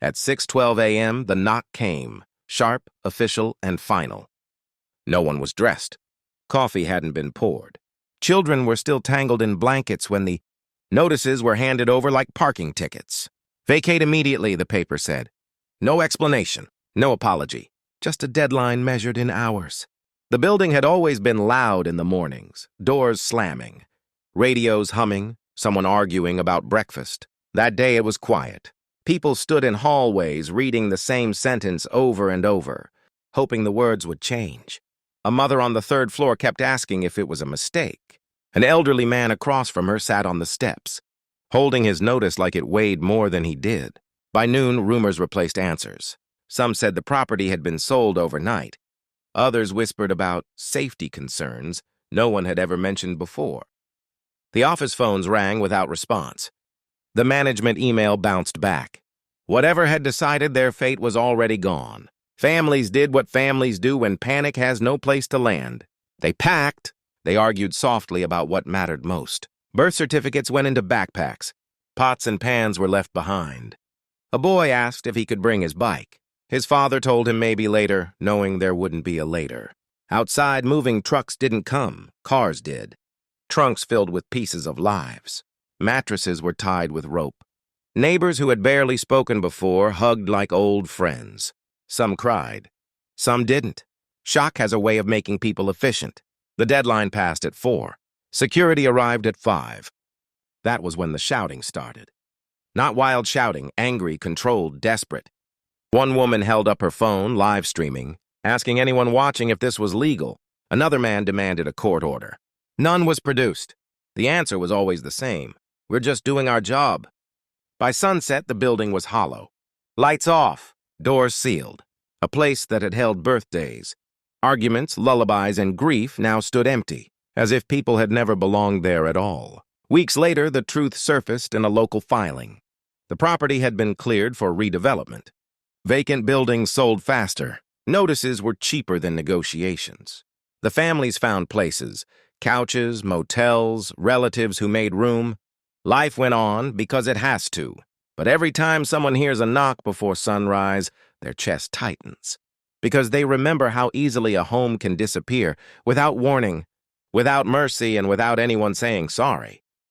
At 6:12 a.m., the knock came, sharp, official, and final. No one was dressed. Coffee hadn't been poured. Children were still tangled in blankets when the notices were handed over like parking tickets. Vacate immediately, the paper said. No explanation, no apology, just a deadline measured in hours. The building had always been loud in the mornings, doors slamming, radios humming, someone arguing about breakfast. That day it was quiet. People stood in hallways reading the same sentence over and over, hoping the words would change. A mother on the third floor kept asking if it was a mistake. An elderly man across from her sat on the steps, holding his notice like it weighed more than he did. By noon, rumors replaced answers. Some said the property had been sold overnight. Others whispered about safety concerns no one had ever mentioned before. The office phones rang without response. The management email bounced back. Whatever had decided their fate was already gone. Families did what families do when panic has no place to land. They packed. They argued softly about what mattered most. Birth certificates went into backpacks. Pots and pans were left behind. A boy asked if he could bring his bike. His father told him maybe later, knowing there wouldn't be a later. Outside, moving trucks didn't come. Cars did. Trunks filled with pieces of lives. Mattresses were tied with rope. Neighbors who had barely spoken before hugged like old friends. Some cried. Some didn't. Shock has a way of making people efficient. The deadline passed at 4. Security arrived at 5. That was when the shouting started. Not wild shouting, angry, controlled, desperate. One woman held up her phone, live streaming, asking anyone watching if this was legal. Another man demanded a court order. None was produced. The answer was always the same. We're just doing our job. By sunset, the building was hollow. Lights off, doors sealed. A place that had held birthdays, arguments, lullabies, and grief now stood empty, as if people had never belonged there at all. Weeks later, the truth surfaced in a local filing. The property had been cleared for redevelopment. Vacant buildings sold faster. Notices were cheaper than negotiations. The families found places, couches, motels, relatives who made room. Life went on because it has to. But every time someone hears a knock before sunrise, their chest tightens. Because they remember how easily a home can disappear without warning, without mercy, and without anyone saying sorry.